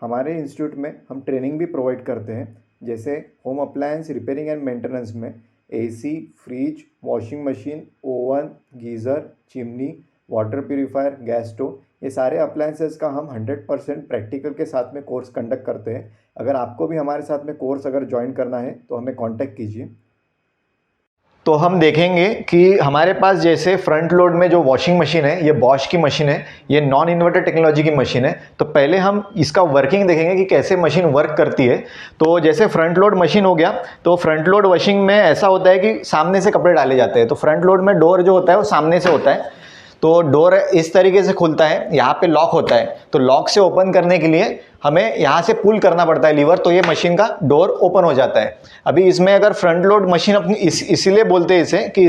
हमारे इंस्टीट्यूट में हम ट्रेनिंग भी प्रोवाइड करते हैं, जैसे home appliance repairing and maintenance में AC, fridge, washing machine, oven, geyser, chimney, water purifier, gas stove, ये सारे अप्लायंसेस का हम 100% प्रैक्टिकल के साथ में कोर्स कंडक्ट करते हैं। अगर आपको भी हमारे साथ में कोर्स अगर ज्वाइन करना है तो हमें कांटेक्ट कीजिए। तो हम देखेंगे कि हमारे पास जैसे फ्रंट लोड में जो वॉशिंग मशीन है, ये बॉश की मशीन है, ये नॉन इन्वर्टर टेक्नोलॉजी की मशीन है। तो पहले हम इसका वर्किंग देखेंगे कि कैसे मशीन वर्क करती है। तो जैसे फ्रंट लोड मशीन हो गया, तो फ्रंट लोड वॉशिंग में ऐसा होता है कि सामने से कपड़े डाले जाते हैं। तो फ्रंट लोड में डोर जो होता है वो सामने से होता है, तो डोर इस तरीके से खुलता है, यहाँ पे लॉक होता है। तो लॉक से ओपन करने के लिए हमें यहाँ से पुल करना पड़ता है लीवर, तो ये मशीन का डोर ओपन हो जाता है। अभी इसमें अगर फ्रंट लोड मशीन अपनी इसीलिए बोलते हैं इसे कि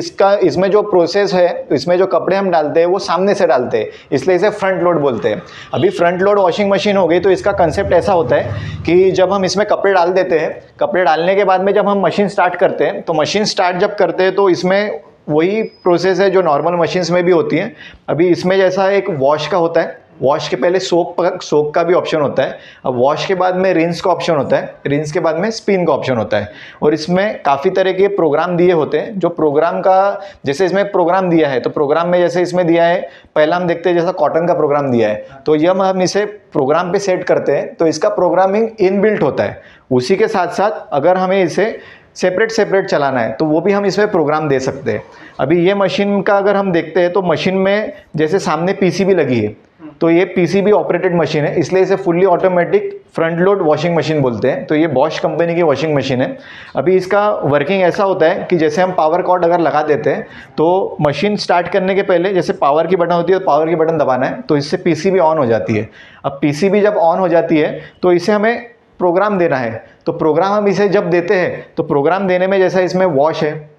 इसमें जो प्रोसेस है, इसमें जो कपड़े हम डालते हैं वो सामने से डालते हैं, इसलिए इसे फ्रंट लोड बोलते हैं। अभी फ्रंट लोड वॉशिंग मशीन हो गई, तो इसका कंसेप्ट ऐसा होता है कि जब हम इसमें कपड़े डाल देते हैं, कपड़े डालने के बाद में जब हम मशीन स्टार्ट करते हैं, तो मशीन स्टार्ट जब करते हैं तो इसमें वही प्रोसेस है जो नॉर्मल मशीन्स में भी होती है। अभी इसमें जैसा एक वॉश का होता है, वॉश के पहले सोक का भी ऑप्शन होता है। अब वॉश के बाद में रिंस का ऑप्शन होता है, रिंस के बाद में स्पिन का ऑप्शन होता है। और इसमें काफ़ी तरह के प्रोग्राम दिए होते हैं। जो प्रोग्राम का जैसे इसमें प्रोग्राम दिया है, तो प्रोग्राम में जैसे इसमें दिया है, पहला हम देखते हैं जैसा कॉटन का प्रोग्राम दिया है, तो यह हम इसे प्रोग्राम पे सेट करते हैं, तो इसका प्रोग्रामिंग इनबिल्ट होता है। उसी के साथ साथ अगर हमें इसे सेपरेट चलाना है तो वो भी हम इसमें प्रोग्राम दे सकते हैं। अभी ये मशीन का अगर हम देखते हैं, तो मशीन में जैसे सामने पीसीबी लगी है, तो ये पीसीबी ऑपरेटेड मशीन है, इसलिए इसे fully automatic front load washing machine बोलते हैं। तो ये बॉश कंपनी की वॉशिंग मशीन है। अभी इसका वर्किंग ऐसा होता है कि जैसे हम पावर कॉर्ड अगर लगा देते हैं, तो मशीन स्टार्ट करने के पहले जैसे पावर की बटन होती है, तो पावर की बटन दबाना है, तो इससे पीसीबी ऑन हो जाती है। अब पीसीबी जब ऑन हो जाती है तो इसे हमें प्रोग्राम देना है। तो प्रोग्राम हम इसे जब देते हैं, तो प्रोग्राम देने में जैसा इसमें वॉश है,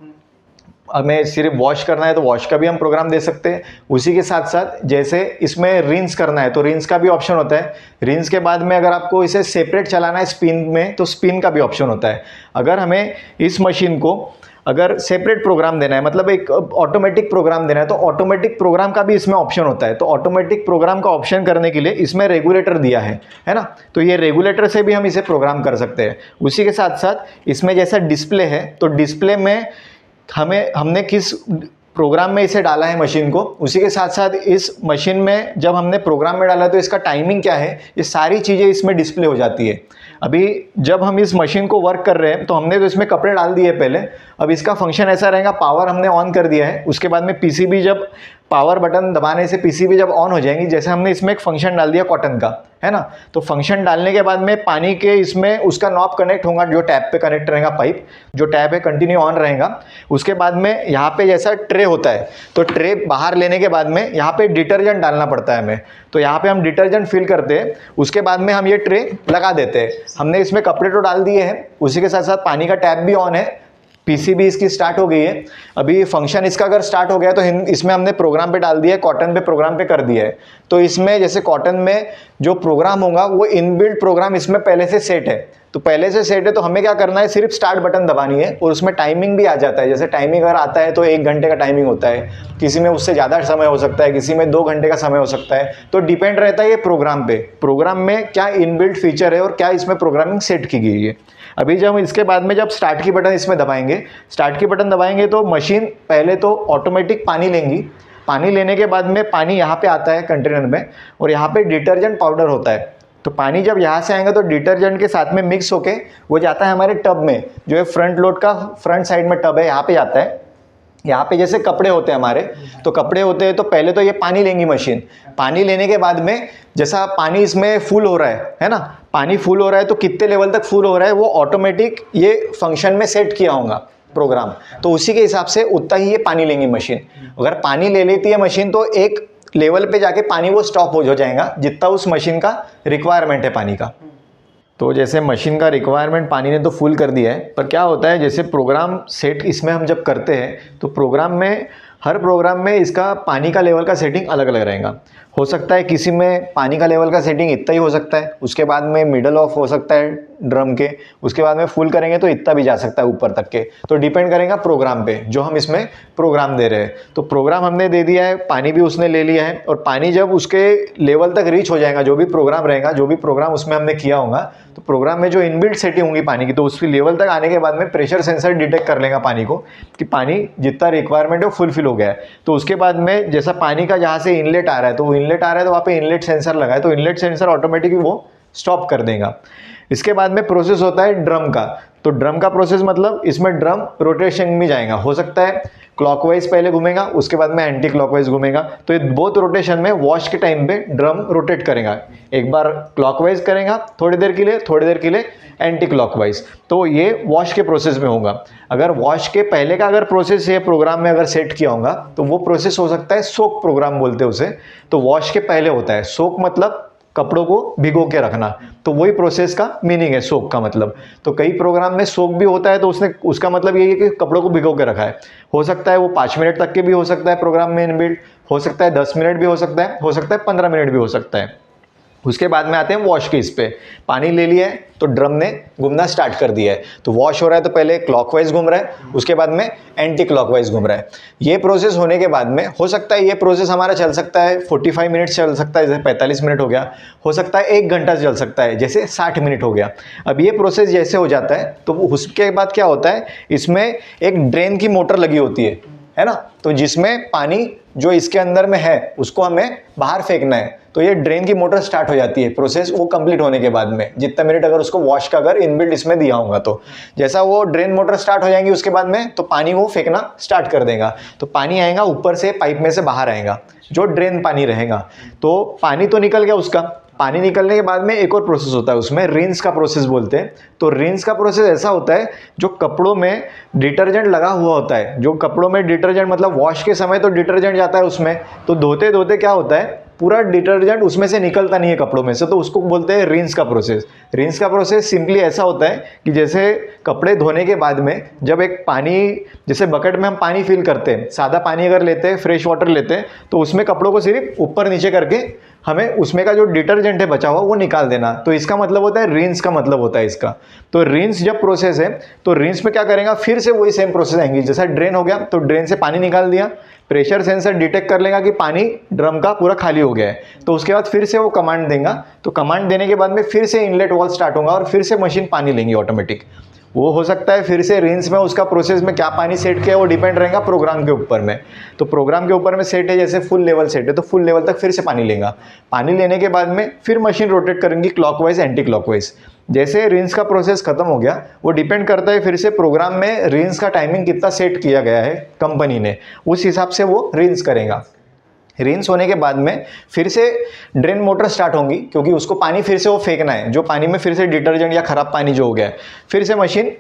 हमें सिर्फ वॉश करना है तो वॉश का भी हम प्रोग्राम दे सकते हैं। उसी के साथ साथ जैसे इसमें रिंस करना है तो रिंस का भी ऑप्शन होता है। रिंस के बाद में अगर आपको इसे सेपरेट चलाना है स्पिन में, तो स्पिन का भी ऑप्शन होता है। अगर हमें इस मशीन को अगर सेपरेट प्रोग्राम देना है, मतलब एक ऑटोमेटिक प्रोग्राम देना है, तो ऑटोमेटिक प्रोग्राम का भी इसमें ऑप्शन होता है। तो ऑटोमेटिक प्रोग्राम का ऑप्शन करने के लिए इसमें रेगुलेटर दिया है ना, तो ये रेगुलेटर से भी हम इसे प्रोग्राम कर सकते हैं। उसी के साथ साथ इसमें जैसा डिस्प्ले है, तो डिस्प्ले में हमने किस प्रोग्राम में इसे डाला है मशीन को, उसी के साथ साथ इस मशीन में जब हमने प्रोग्राम में डाला तो इसका टाइमिंग क्या है, ये सारी चीज़ें इसमें डिस्प्ले हो जाती है। अभी जब हम इस मशीन को वर्क कर रहे हैं, तो हमने तो इसमें कपड़े डाल दिए पहले। अब इसका फंक्शन ऐसा रहेगा, पावर हमने ऑन कर दिया है, उसके बाद में पीसीबी जब पावर बटन दबाने से पीसीबी जब ऑन हो जाएंगी, जैसे हमने इसमें एक फंक्शन डाल दिया कॉटन का, है ना, तो फंक्शन डालने के बाद में पानी के इसमें उसका नॉब कनेक्ट होगा, जो टैप पे कनेक्ट रहेगा, पाइप जो टैप है कंटिन्यू ऑन रहेगा। उसके बाद में यहाँ पे जैसा ट्रे होता है, तो ट्रे बाहर लेने के बाद में यहाँ पे डिटर्जेंट डालना पड़ता है हमें, तो यहाँ पे हम डिटर्जेंट फिल करते हैं। उसके बाद में हम ये ट्रे लगा देते हैं। हमने इसमें कपड़े तो डाल दिए हैं, उसी के साथ साथ पानी का टैप भी ऑन है, पीसीबी इसकी स्टार्ट हो गई है। अभी फंक्शन इसका अगर स्टार्ट हो गया तो इसमें हमने प्रोग्राम पे डाल दिया है, कॉटन पे प्रोग्राम पे कर दिया है। तो इसमें जैसे कॉटन में जो प्रोग्राम होगा वो इनबिल्ट प्रोग्राम इसमें पहले से सेट है, तो पहले से सेट है, तो हमें क्या करना है, सिर्फ स्टार्ट बटन दबानी है और उसमें टाइमिंग भी आ जाता है। जैसे टाइमिंग अगर आता है तो 1 घंटे का टाइमिंग होता है, किसी में उससे ज़्यादा समय हो सकता है, किसी में 2 घंटे का समय हो सकता है, तो डिपेंड रहता है ये प्रोग्राम पे, प्रोग्राम में क्या इनबिल्ट फीचर है और क्या इसमें प्रोग्रामिंग सेट की गई है। अभी जब इसके बाद में जब स्टार्ट की बटन इसमें दबाएंगे, स्टार्ट की बटन दबाएंगे तो मशीन पहले तो ऑटोमेटिक पानी लेंगी। पानी लेने के बाद में पानी यहाँ पे आता है कंटेनर में, और यहाँ पे डिटर्जेंट पाउडर होता है। तो पानी जब यहाँ से आएगा तो डिटर्जेंट के साथ में मिक्स होके वो जाता है हमारे टब में, जो है फ्रंट लोड का फ्रंट साइड में टब है, यहाँ पे जाता है। यहाँ पे जैसे कपड़े होते हैं हमारे, तो कपड़े होते हैं तो पहले तो ये पानी लेंगी मशीन। पानी लेने के बाद में जैसा पानी इसमें फुल हो रहा है ना, पानी फुल हो रहा है तो कितने लेवल तक फुल हो रहा है वो ऑटोमेटिक ये फंक्शन में सेट किया होगा प्रोग्राम, तो उसी के हिसाब से उतना ही ये पानी लेंगी मशीन। अगर पानी ले लेती है मशीन तो एक लेवल पे जाके पानी वो स्टॉप हो जाएगा, जितना उस मशीन का रिक्वायरमेंट है पानी का। तो जैसे मशीन का रिक्वायरमेंट पानी ने तो फुल कर दिया है, पर क्या होता है जैसे प्रोग्राम सेट इसमें हम जब करते हैं तो प्रोग्राम में हर प्रोग्राम में इसका पानी का लेवल का सेटिंग अलग अलग रहेगा। हो सकता है किसी में पानी का लेवल का सेटिंग इतना ही हो सकता है, उसके बाद में मिडल ऑफ हो सकता है ड्रम के, उसके बाद में फुल करेंगे तो इतना भी जा सकता है ऊपर तक के। तो डिपेंड करेगा प्रोग्राम पे, जो हम इसमें प्रोग्राम दे रहे हैं। तो प्रोग्राम हमने दे दिया है, पानी भी उसने ले लिया है, और पानी जब उसके लेवल तक रीच हो जाएगा, जो भी प्रोग्राम रहेगा, जो भी प्रोग्राम उसमें हमने किया होगा, तो प्रोग्राम में जो इनबिल्ट सेटिंग होंगी पानी की, तो उसकी लेवल तक आने के बाद में प्रेशर सेंसर डिटेक्ट कर लेगा पानी को कि पानी जितना रिक्वायरमेंट है वो फुलफिल हो गया है। तो उसके बाद में जैसा पानी का जहाँ से इनलेट आ रहा है, तो वो इनलेट आ रहा है तो वहाँ पे इनलेट सेंसर लगा है, तो इनलेट सेंसर ऑटोमेटिकली वो स्टॉप कर देगा। इसके बाद में प्रोसेस होता है ड्रम का। तो ड्रम का प्रोसेस मतलब इसमें ड्रम रोटेशन में जाएगा, हो सकता है क्लॉकवाइज पहले घूमेगा, उसके बाद में एंटी क्लॉकवाइज घूमेगा। तो ये बोथ रोटेशन में वॉश के टाइम पे ड्रम रोटेट करेगा, एक बार क्लॉकवाइज करेगा थोड़ी देर के लिए, थोड़ी देर के लिए एंटी क्लॉकवाइज। तो ये वॉश के प्रोसेस में होगा। अगर वॉश के पहले का अगर प्रोसेस ये प्रोग्राम में अगर सेट किया होगा, तो वो प्रोसेस हो सकता है सोक प्रोग्राम बोलते हैं उसे। तो वॉश के पहले होता है सोक, मतलब कपड़ों को भिगो के रखना, तो वही प्रोसेस का मीनिंग है सोक का मतलब। तो कई प्रोग्राम में सोक भी होता है, तो उसने उसका मतलब यही है कि कपड़ों को भिगो के रखा है। हो सकता है वो 5 मिनट तक के भी हो सकता है प्रोग्राम में इनबिल्ट, हो सकता है 10 मिनट भी हो सकता है, हो सकता है 15 मिनट भी हो सकता है। उसके बाद में आते हैं वॉश के। इस पे पानी ले लिया है तो ड्रम ने घूमना स्टार्ट कर दिया है, तो वॉश हो रहा है तो पहले क्लॉकवाइज घूम रहा है, उसके बाद में एंटी क्लॉकवाइज घूम रहा है। ये प्रोसेस होने के बाद में हो सकता है ये प्रोसेस हमारा चल सकता है 45 मिनट चल सकता है, जैसे 45 मिनट हो गया, हो सकता है 1 घंटा चल सकता है, जैसे 60 मिनट हो गया। अब ये प्रोसेस जैसे हो जाता है तो उसके बाद क्या होता है, इसमें एक ड्रेन की मोटर लगी होती है ना, तो जिसमें पानी जो इसके अंदर में है उसको हमें बाहर फेंकना है। तो ये ड्रेन की मोटर स्टार्ट हो जाती है प्रोसेस वो कंप्लीट होने के बाद में, जितना मिनट अगर उसको वॉश का अगर इनबिल्ट इसमें दिया होगा, तो जैसा वो ड्रेन मोटर स्टार्ट हो जाएंगी उसके बाद में, तो पानी वो फेंकना स्टार्ट कर देगा। तो पानी आएगा ऊपर से पाइप में से बाहर आएगा, जो ड्रेन पानी रहेगा। तो पानी तो निकल गया उसका, पानी निकलने के बाद में एक और प्रोसेस होता है, उसमें रिंस का प्रोसेस बोलते हैं। तो रिंस का प्रोसेस ऐसा होता है, जो कपड़ों में डिटर्जेंट लगा हुआ होता है, जो कपड़ों में डिटर्जेंट मतलब वॉश के समय तो डिटर्जेंट जाता है उसमें, तो धोते धोते क्या होता है पूरा डिटर्जेंट उसमें से निकलता नहीं है कपड़ों में से, तो उसको बोलते हैं रिंस का प्रोसेस। रिंस का प्रोसेस सिंपली ऐसा होता है कि जैसे कपड़े धोने के बाद में जब एक पानी, जैसे बकेट में हम पानी फिल करते हैं, सादा पानी अगर लेते हैं, फ्रेश वाटर लेते हैं, तो उसमें कपड़ों को सिर्फ ऊपर नीचे करके हमें उसमें का जो डिटर्जेंट है बचा हुआ वो निकाल देना, तो इसका मतलब होता है रिंस का मतलब होता है इसका। तो रिंस जब प्रोसेस है तो रिंस में क्या करेगा, फिर से वही सेम प्रोसेस आएंगी। जैसा ड्रेन हो गया तो ड्रेन से पानी निकाल दिया, प्रेशर सेंसर डिटेक्ट कर लेगा कि पानी ड्रम का पूरा खाली हो गया है, तो उसके बाद फिर से वो कमांड देगा। तो कमांड देने के बाद में फिर से इनलेट वाल्व स्टार्ट होगा और फिर से मशीन पानी लेंगी ऑटोमेटिक। वो हो सकता है फिर से रिंस में उसका प्रोसेस में क्या पानी सेट किया है वो डिपेंड रहेगा प्रोग्राम के ऊपर में। तो प्रोग्राम के ऊपर में सेट है, जैसे फुल लेवल सेट है तो फुल लेवल तक फिर से पानी लेगा। पानी लेने के बाद में फिर मशीन रोटेट करेंगी क्लॉकवाइज एंटी क्लॉकवाइज। जैसे रिंस का प्रोसेस खत्म हो गया, वो डिपेंड करता है फिर से प्रोग्राम में रिंस का टाइमिंग कितना सेट किया गया है कंपनी ने, उस हिसाब से वो रिंस करेगा। रिंस होने के बाद में फिर से ड्रेन मोटर स्टार्ट होंगी, क्योंकि उसको पानी फिर से वो फेंकना है, जो पानी में फिर से डिटर्जेंट या खराब पानी जो हो गया है, फिर से मशीन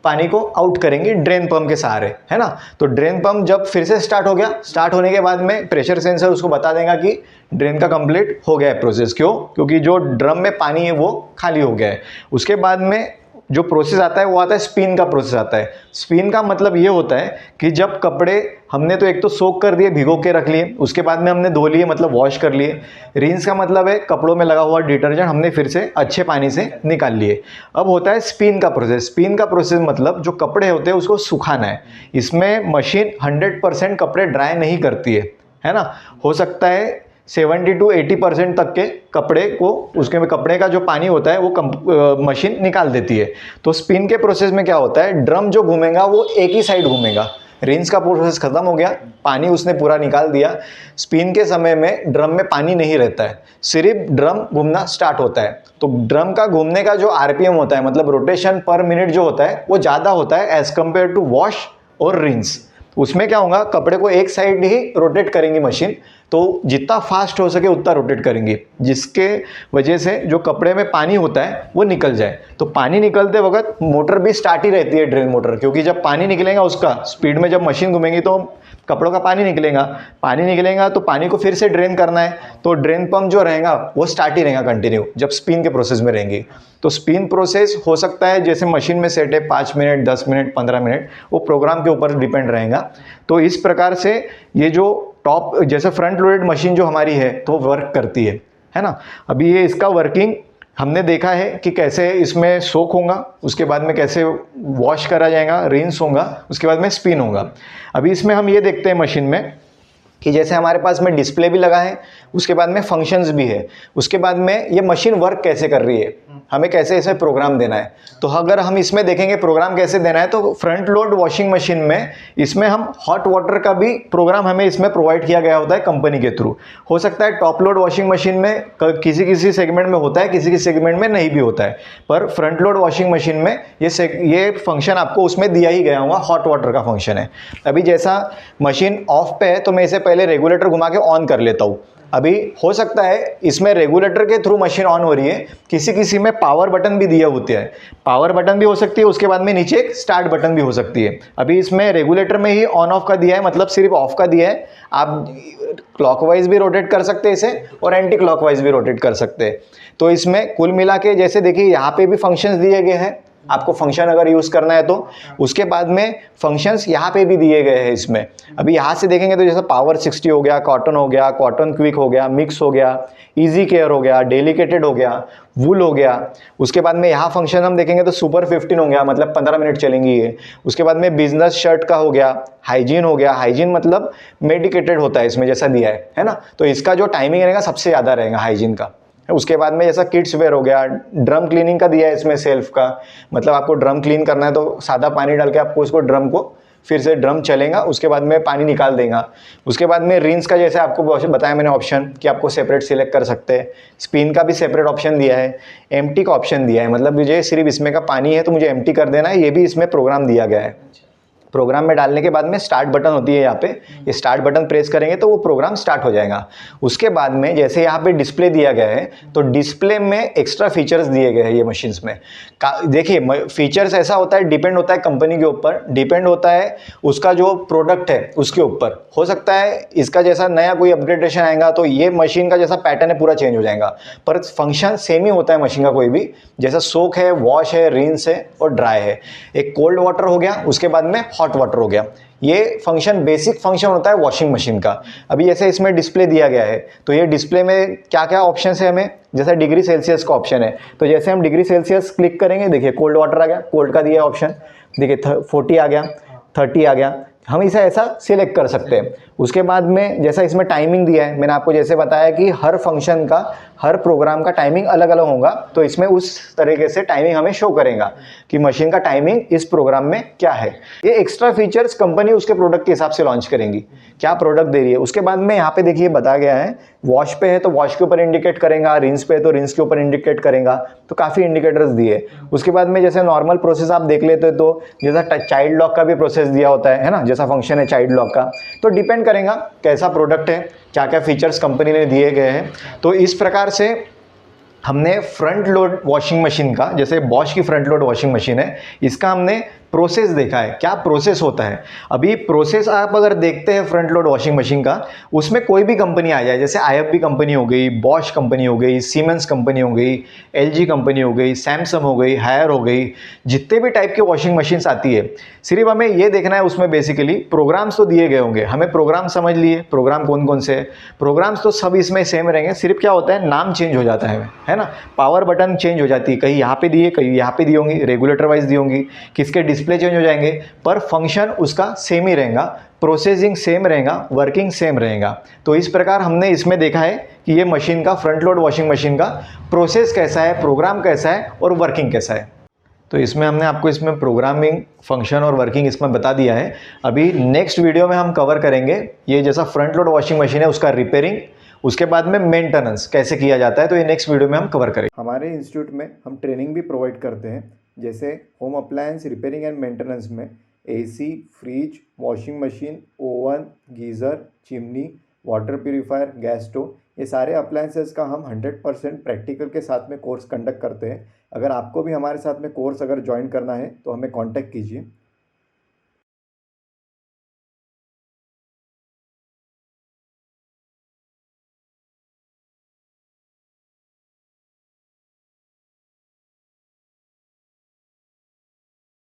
पानी को आउट करेंगे ड्रेन पंप के सहारे, है ना। तो ड्रेन पंप जब फिर से स्टार्ट हो गया, स्टार्ट होने के बाद में प्रेशर सेंसर उसको बता देगा कि ड्रेन का कंप्लीट हो गया है प्रोसेस। क्यों? क्योंकि जो ड्रम में पानी है वो खाली हो गया है। उसके बाद में जो प्रोसेस आता है वो आता है स्पिन का प्रोसेस आता है। स्पिन का मतलब ये होता है कि जब कपड़े हमने तो एक तो सोक कर दिए, भिगो के रख लिए, उसके बाद में हमने धो लिए मतलब वॉश कर लिए। रिंस का मतलब है कपड़ों में लगा हुआ डिटर्जेंट हमने फिर से अच्छे पानी से निकाल लिए। अब होता है स्पिन का प्रोसेस। स्पिन का प्रोसेस मतलब जो कपड़े होते हैं उसको सुखाना है। इसमें मशीन 100% कपड़े ड्राई नहीं करती है ना। हो सकता है 70 to 80% तक के कपड़े को, उसके में कपड़े का जो पानी होता है वो मशीन निकाल देती है। तो स्पिन के प्रोसेस में क्या होता है, ड्रम जो घूमेगा वो एक ही साइड घूमेगा। रिंस का प्रोसेस खत्म हो गया, पानी उसने पूरा निकाल दिया। स्पिन के समय में ड्रम में पानी नहीं रहता है, सिर्फ ड्रम घूमना स्टार्ट होता है। तो ड्रम का घूमने का जो आरपीएम होता है, मतलब रोटेशन पर मिनट जो होता है, वो ज़्यादा होता है एज कम्पेयर टू वॉश और रिंस। उसमें क्या होगा, कपड़े को एक साइड ही रोटेट करेंगी मशीन, तो जितना फास्ट हो सके उतना रोटेट करेंगी, जिसके वजह से जो कपड़े में पानी होता है वो निकल जाए। तो पानी निकलते वक्त मोटर भी स्टार्ट ही रहती है, ड्रेन मोटर, क्योंकि जब पानी निकलेगा उसका स्पीड में, जब मशीन घूमेंगी तो कपड़ों का पानी निकलेगा तो पानी को फिर से ड्रेन करना है। तो ड्रेन पंप जो रहेगा वो स्टार्ट ही रहेगा कंटिन्यू जब स्पिन के प्रोसेस में रहेंगी। तो स्पिन प्रोसेस हो सकता है जैसे मशीन में सेट है 5 मिनट, 10 मिनट, 15 मिनट, वो प्रोग्राम के ऊपर डिपेंड रहेगा। तो इस प्रकार से ये जो टॉप जैसे फ्रंट लोडेड मशीन जो हमारी है तो वर्क करती है ना। अभी ये इसका वर्किंग हमने देखा है कि कैसे इसमें सोक होगा, उसके बाद में कैसे वॉश करा जाएगा, रिंस होगा, उसके बाद में स्पिन होगा। अभी इसमें हम ये देखते हैं मशीन में कि जैसे हमारे पास में डिस्प्ले भी लगा है, उसके बाद में फंक्शंस भी है, उसके बाद में ये मशीन वर्क कैसे कर रही है, हमें कैसे इसे प्रोग्राम देना है। तो अगर हम इसमें देखेंगे प्रोग्राम कैसे देना है, तो फ्रंट लोड वॉशिंग मशीन में इसमें हम हॉट वाटर का भी प्रोग्राम हमें इसमें प्रोवाइड किया गया होता है कंपनी के थ्रू। हो सकता है टॉप लोड वॉशिंग मशीन में किसी किसी सेगमेंट में होता है, किसी किसी सेगमेंट में नहीं भी होता है, पर फ्रंट लोड वॉशिंग मशीन में ये फंक्शन आपको उसमें दिया ही गया होगा, हॉट वाटर का फंक्शन है। अभी जैसा मशीन ऑफ पे है तो मैं इसे पहले रेगुलेटर घुमा के ऑन कर लेता हूँ। अभी हो सकता है इसमें रेगुलेटर के थ्रू मशीन ऑन हो रही है, किसी किसी में पावर बटन भी दिए होते हैं, पावर बटन भी हो सकती है, उसके बाद में नीचे एक स्टार्ट बटन भी हो सकती है। अभी इसमें रेगुलेटर में ही ऑन ऑफ का दिया है, मतलब सिर्फ ऑफ का दिया है। आप क्लॉकवाइज भी रोटेट कर सकते हैं इसे और एंटी क्लॉकवाइज भी रोटेट कर सकते हैं। तो इसमें कुल मिला के जैसे देखिए यहाँ पे भी फंक्शंस दिए गए हैं, आपको फंक्शन अगर यूज़ करना है तो उसके बाद में फंक्शंस यहाँ पे भी दिए गए हैं इसमें। अभी यहाँ से देखेंगे तो जैसे पावर 60 हो गया, कॉटन क्विक हो गया, मिक्स हो गया, इजी केयर हो गया, डेलिकेटेड हो गया, वूल हो गया। उसके बाद में यहाँ फंक्शन हम देखेंगे तो सुपर 15 हो गया, मतलब 15 मिनट चलेंगी ये। उसके बाद में बिजनेस शर्ट का हो गया, हाइजीन हो गया, हाइजीन मतलब मेडिकेटेड होता है इसमें जैसा दिया है ना। तो इसका जो टाइमिंग रहेगा सबसे ज़्यादा रहेगा हाइजीन का। उसके बाद में जैसा किड्स वेयर हो गया, ड्रम क्लीनिंग का दिया है इसमें सेल्फ का, मतलब आपको ड्रम क्लीन करना है तो सादा पानी डाल के आपको इसको ड्रम को फिर से ड्रम चलेगा, उसके बाद में पानी निकाल देगा। उसके बाद में रिंस का जैसे आपको बताया मैंने ऑप्शन कि आपको सेपरेट सिलेक्ट कर सकते हैं। स्पिन का भी सेपरेट ऑप्शन दिया है, एम्प्टी का ऑप्शन दिया है, मतलब मुझे सिर्फ इसमें का पानी है तो मुझे एम्प्टी कर देना है, ये भी इसमें प्रोग्राम दिया गया है। प्रोग्राम में डालने के बाद में स्टार्ट बटन होती है यहाँ पे, ये स्टार्ट बटन प्रेस करेंगे तो वो प्रोग्राम स्टार्ट हो जाएगा। उसके बाद में जैसे यहाँ पे डिस्प्ले दिया गया है तो डिस्प्ले में एक्स्ट्रा फीचर्स दिए गए हैं ये मशीन्स में। देखिए फीचर्स ऐसा होता है, डिपेंड होता है कंपनी के ऊपर, डिपेंड होता है उसका जो प्रोडक्ट है उसके ऊपर। हो सकता है इसका जैसा नया कोई अपग्रेडेशन आएगा तो ये मशीन का जैसा पैटर्न है पूरा चेंज हो जाएगा, पर फंक्शन सेम ही होता है मशीन का कोई भी, जैसा सोक है, वॉश है, रिंस है और ड्राई है। एक कोल्ड वाटर हो गया, उसके बाद में हॉट वाटर हो गया। ये फंक्शन बेसिक फंक्शन होता है वॉशिंग मशीन का। अभी जैसे इसमें डिस्प्ले दिया गया है तो ये डिस्प्ले में क्या क्या ऑप्शन है हमें, जैसा डिग्री सेल्सियस का ऑप्शन है तो जैसे हम डिग्री सेल्सियस क्लिक करेंगे, देखिए कोल्ड वाटर आ गया, कोल्ड का दिया ऑप्शन, देखिए 40 आ गया, 30 आ गया, हम इसे ऐसा सिलेक्ट कर सकते हैं। उसके बाद में जैसा इसमें टाइमिंग दिया है, मैंने आपको जैसे बताया कि हर फंक्शन का, हर प्रोग्राम का टाइमिंग अलग अलग होगा, तो इसमें उस तरीके से टाइमिंग हमें शो करेगा कि मशीन का टाइमिंग इस प्रोग्राम में क्या है। ये एक्स्ट्रा फीचर्स कंपनी उसके प्रोडक्ट के हिसाब से लॉन्च करेंगी, क्या प्रोडक्ट दे रही है। उसके बाद में यहाँ पे देखिए बता गया है, वॉश पे है तो वॉश के ऊपर इंडिकेट करेगा, रिंस पे है तो रिंस के ऊपर इंडिकेट करेगा, तो काफ़ी इंडिकेटर्स दिए। उसके बाद में जैसे नॉर्मल प्रोसेस आप देख लेते हो तो जैसा चाइल्ड लॉक का भी प्रोसेस दिया होता है ना, जैसा फंक्शन है चाइल्ड लॉक का, तो डिपेंड करेगा कैसा प्रोडक्ट है, क्या क्या फीचर्स कंपनी ने दिए गए हैं। तो इस प्रकार से हमने फ्रंट लोड वॉशिंग मशीन का, जैसे बॉश की फ्रंट लोड वॉशिंग मशीन है, इसका हमने प्रोसेस देखा है, क्या प्रोसेस होता है। अभी प्रोसेस आप अगर देखते हैं फ्रंट लोड वॉशिंग मशीन का, उसमें कोई भी कंपनी आ जाए, जैसे IFB कंपनी हो गई, बॉश कंपनी हो गई, सीमेंस कंपनी हो गई, LG कंपनी हो गई, सैमसंग हो गई, हायर हो गई, जितने भी टाइप के वॉशिंग मशीन्स आती है, सिर्फ हमें ये देखना है उसमें बेसिकली प्रोग्राम्स तो दिए गए होंगे, हमें प्रोग्राम समझ लिए, प्रोग्राम कौन कौन से, प्रोग्राम्स तो सब इसमें सेम रहेंगे, सिर्फ क्या होता है नाम चेंज हो जाता है ना, पावर बटन चेंज हो जाती है, कहीं यहाँ पे दिए, कहीं यहाँ पे दी होंगी, रेगुलेटर वाइज दी होंगी, किसके डिस्प्ले चेंज हो जाएंगे, पर फंक्शन उसका सेम ही रहेगा, प्रोसेसिंग सेम रहेगा, वर्किंग सेम रहेगा। तो इस प्रकार हमने इसमें देखा है कि ये मशीन का, फ्रंट लोड वॉशिंग मशीन का प्रोसेस कैसा है, प्रोग्राम कैसा है और वर्किंग कैसा है। तो इसमें हमने आपको इसमें प्रोग्रामिंग, फंक्शन और वर्किंग इसमें बता दिया है। अभी नेक्स्ट वीडियो में हम कवर करेंगे ये जैसा फ्रंट लोड वॉशिंग मशीन है उसका रिपेयरिंग, उसके बाद में मेंटेनेंस कैसे किया जाता है, तो ये नेक्स्ट वीडियो में हम कवर करेंगे। हमारे इंस्टीट्यूट में हम ट्रेनिंग भी प्रोवाइड करते हैं, जैसे home appliance repairing and maintenance में AC, fridge, washing machine, oven, geyser, chimney, water purifier, gas stove, ये सारे अप्लायंसेस का हम 100% प्रैक्टिकल के साथ में कोर्स कंडक्ट करते हैं। अगर आपको भी हमारे साथ में कोर्स अगर ज्वाइन करना है तो हमें कांटेक्ट कीजिए।